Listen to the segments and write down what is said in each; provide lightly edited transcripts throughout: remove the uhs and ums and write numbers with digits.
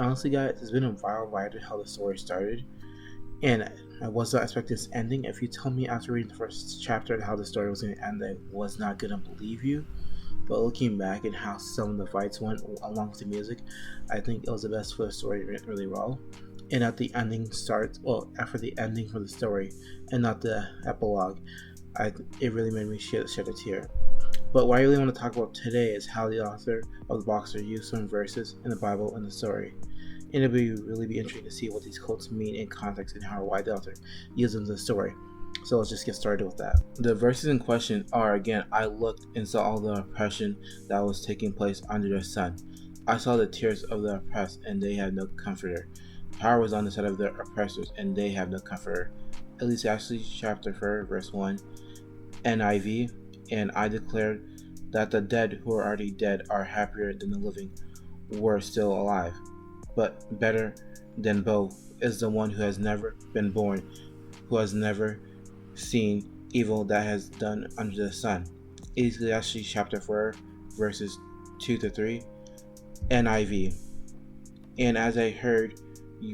Honestly, guys, it's been a viral ride how the story started, and I was not expecting this ending. If you tell me after reading the first chapter how the story was going to end, I was not going to believe you. But looking back and how some of the fights went along with the music, I think it was the best for the story went really well. And at the ending starts, well, after the ending for the story and not the epilogue, it really made me shed a tear. But what I really want to talk about today is how the author of the Boxer used some verses in the Bible in the story. And it'll really be interesting to see what these quotes mean in context and how why the author used them in the story. So let's just get started with that. The verses in question are again, I looked and saw all the oppression that was taking place under the sun. I saw the tears of the oppressed, and they had no comforter. Power was on the side of the oppressors, and they have no comforter. Ecclesiastes chapter 4, verse 1, NIV, and I declared that the dead who are already dead are happier than the living who are still alive. But better than both is the one who has never been born, who has never seen evil that has done under the sun. Ecclesiastes chapter 4, verses 2 to 3, NIV. And as I heard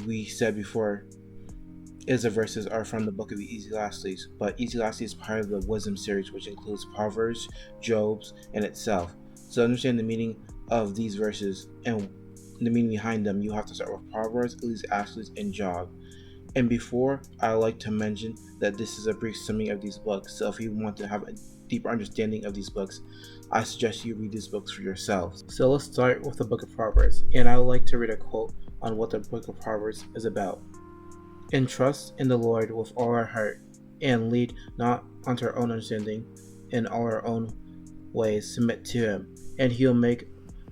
we said before, is the verses are from the book of Ecclesiastes, but Ecclesiastes is part of the wisdom series, which includes Proverbs, Job's, and itself. So to understand the meaning of these verses and the meaning behind them, you have to start with Proverbs, Ecclesiastes, and Job. And before, I like to mention that this is a brief summary of these books, so if you want to have a deeper understanding of these books, I suggest you read these books for yourselves. So let's start with the book of Proverbs, and I would like to read a quote on what the book of Proverbs is about. And trust in the Lord with all our heart, and lead not unto our own understanding, in all our own ways submit to him, and he'll make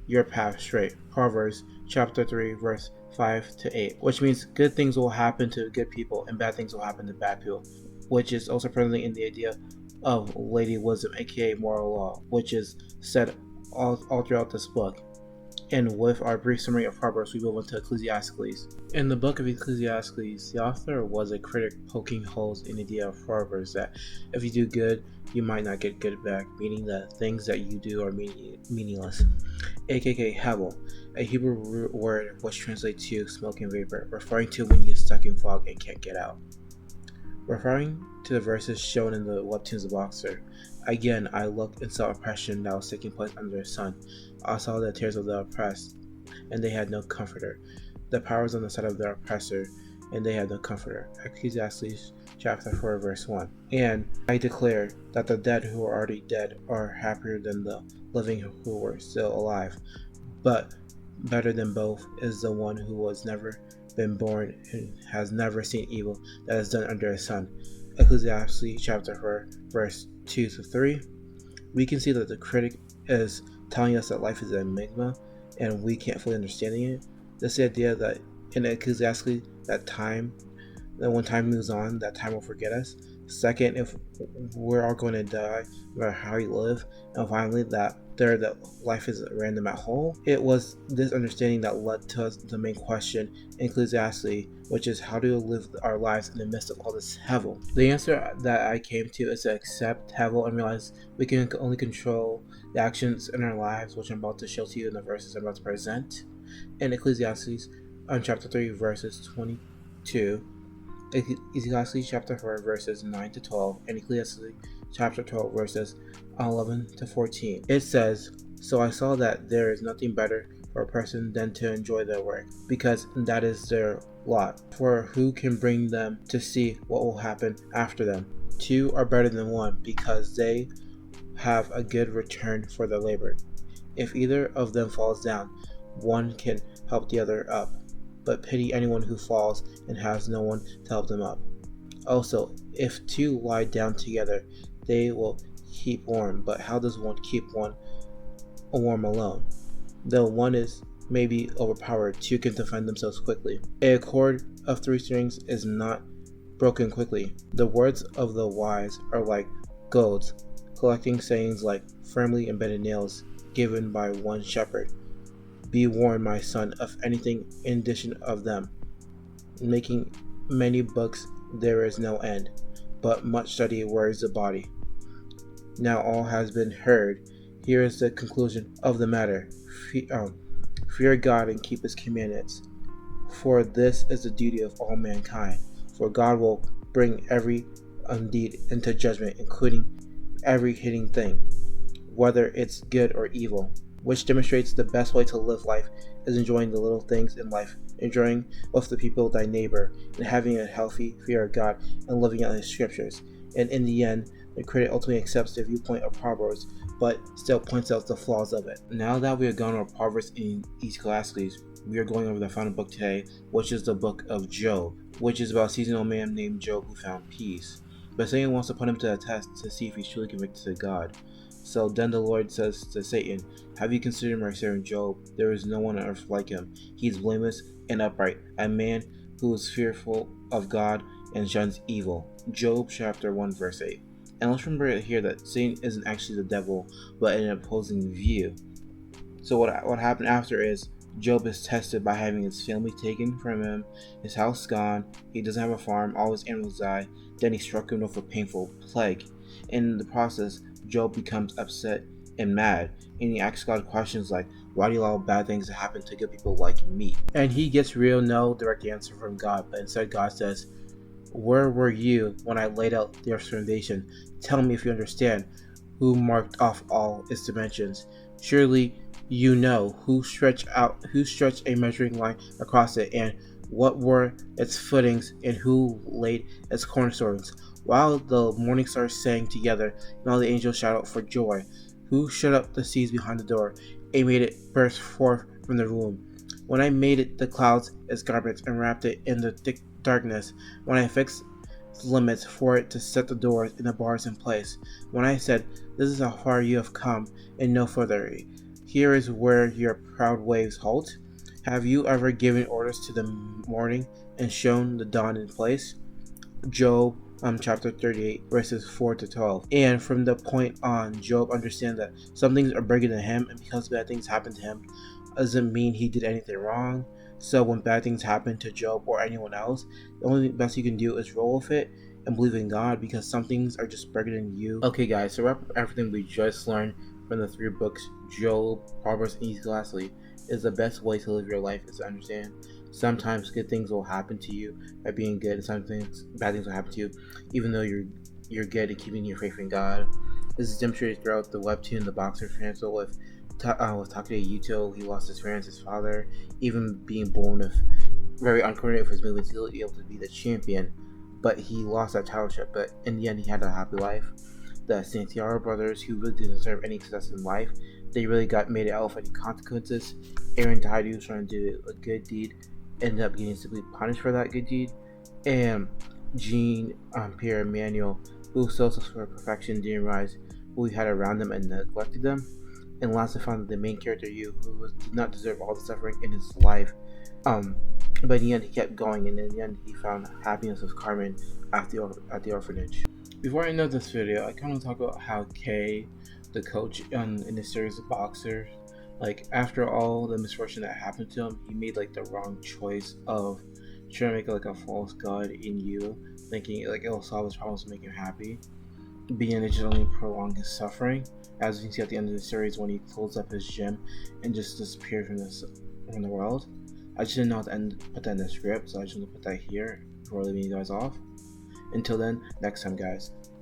your path straight. Proverbs chapter 3, verse 5 to 8, which means good things will happen to good people and bad things will happen to bad people, which is also present in the idea of Lady Wisdom, aka moral law, which is said all throughout this book. And with our brief summary of Proverbs, we move into Ecclesiastes. In the book of Ecclesiastes, the author was a critic poking holes in the idea of Proverbs that if you do good, you might not get good back, meaning that things that you do are meaningless. aka Hevel, a Hebrew word which translates to smoke and vapor, referring to when you get stuck in fog and can't get out. Referring to the verses shown in the Webtoons of Boxer, again I looked and saw oppression that was taking place under the sun. I saw the tears of the oppressed, and they had no comforter. The power was on the side of the oppressor, and they had no comforter. Ecclesiastes chapter 4, verse 1. And I declare that the dead who are already dead are happier than the living who were still alive. But better than both is the one who has never been born and has never seen evil that is done under the sun. Ecclesiastes chapter 4, verse 2 to 3. We can see that the critic is telling us that life is an enigma and we can't fully understand it. This idea that in Ecclesiastes that when time moves on, that time will forget us. Second, if we're all going to die, no matter how you live, and finally that life is random at whole. It was this understanding that led to us the main question in Ecclesiastes, which is how do we live our lives in the midst of all this hevel? The answer that I came to is to accept hevel and realize we can only control the actions in our lives, which I'm about to show to you in the verses I'm about to present. In Ecclesiastes chapter 3, verses 22, Ecclesiastes chapter 4, verses 9 to 12, and Ecclesiastes chapter 12, verses 11 to 14. It says, So I saw that there is nothing better for a person than to enjoy their work, because that is their lot. For who can bring them to see what will happen after them? Two are better than one, because they have a good return for their labor. If either of them falls down, one can help the other up. But pity anyone who falls and has no one to help them up. Also, if two lie down together, they will keep warm. But how does one keep one warm alone? Though one is maybe overpowered, two can defend themselves quickly. A cord of 3 strings is not broken quickly. The words of the wise are like golds, collecting sayings like firmly embedded nails given by one shepherd. Be warned, my son, of anything in addition of them. Making many books there is no end, but much study wears the body. Now all has been heard. Here is the conclusion of the matter. Fear God and keep his commandments, For this is the duty of all mankind. For God will bring every deed into judgment, including every hidden thing, whether it's good or evil, which demonstrates the best way to live life is enjoying the little things in life, enjoying with the people thy neighbor, and having a healthy fear of God and living out his scriptures. And in the end, the critic ultimately accepts the viewpoint of Proverbs, but still points out the flaws of it. Now that we have gone over Proverbs in Ecclesiastes, we are going over the final book today, which is the book of Job, which is about a seasonal man named Job who found peace. But Satan wants to put him to the test to see if he's truly convicted to God. So then the Lord says to Satan, "Have you considered my servant Job? There is no one on earth like him. He is blameless and upright, a man who is fearful of God and shuns evil." Job chapter 1 verse 8. And let's remember here that Satan isn't actually the devil, but an opposing view. So what happened after is Job is tested by having his family taken from him, his house gone, he doesn't have a farm, all his animals die, then he struck him with a painful plague. In the process, Job becomes upset and mad, and he asks God questions like, "Why do you allow bad things to happen to good people like me?" And he gets no direct answer from God, but instead God says, "Where were you when I laid out the earth's foundation? Tell me if you understand. Who marked off all its dimensions? Surely you know who stretched a measuring line across it, and what were its footings, and who laid its cornerstones? While the morning stars sang together, and all the angels shouted for joy, who shut up the seas behind the door, and made it burst forth from the womb? When I made it the clouds its garments, and wrapped it in the thick darkness, when I fixed limits for it to set the doors and the bars in place, when I said, This is how far you have come, and no further. Here is where your proud waves halt. Have you ever given orders to the morning and shown the dawn in place?" Job chapter 38 verses 4 to 12. And from the point on, Job understands that some things are bigger than him, and because bad things happen to him doesn't mean he did anything wrong. So when bad things happen to Job or anyone else, the only best you can do is roll with it and believe in God, because some things are just bigger than you. Okay guys, so wrap up everything we just learned from the 3 books, Job, Proverbs, and Ecclesiastes, is the best way to live your life is to understand sometimes good things will happen to you by being good, and sometimes bad things will happen to you even though you're good at keeping your faith in God. This is demonstrated throughout the Webtoon, the Boxer Synopsis with Takeda Yuto. He lost his parents, his father, even being born with very uncoordinated with his movements, he was able to be the champion, but he lost that titleship. But in the end, he had a happy life. The Santiago brothers, who really didn't deserve any success in life, they really got made it out of any consequences. Aaron died, he was trying to do a good deed, ended up getting simply punished for that good deed. And Jean, Pierre, Emmanuel, who still for perfection, didn't rise, who we had around them and neglected them. And last, I found that the main character, Yu, who did not deserve all the suffering in his life, but in the end, he kept going, and in the end, he found happiness with Carmen at the orphanage. Before I end up this video, I kind of talk about how Kay, the coach in the series of Boxer, like after all the misfortune that happened to him, he made like the wrong choice of trying to make like a false god in you, thinking like it'll solve his problems and make him happy. Being it just only prolong his suffering, as you can see at the end of the series when he closed up his gym and just disappeared from the world. I just didn't know how to put that in the script, so I just want to put that here before leaving you guys off. Until then, next time, guys.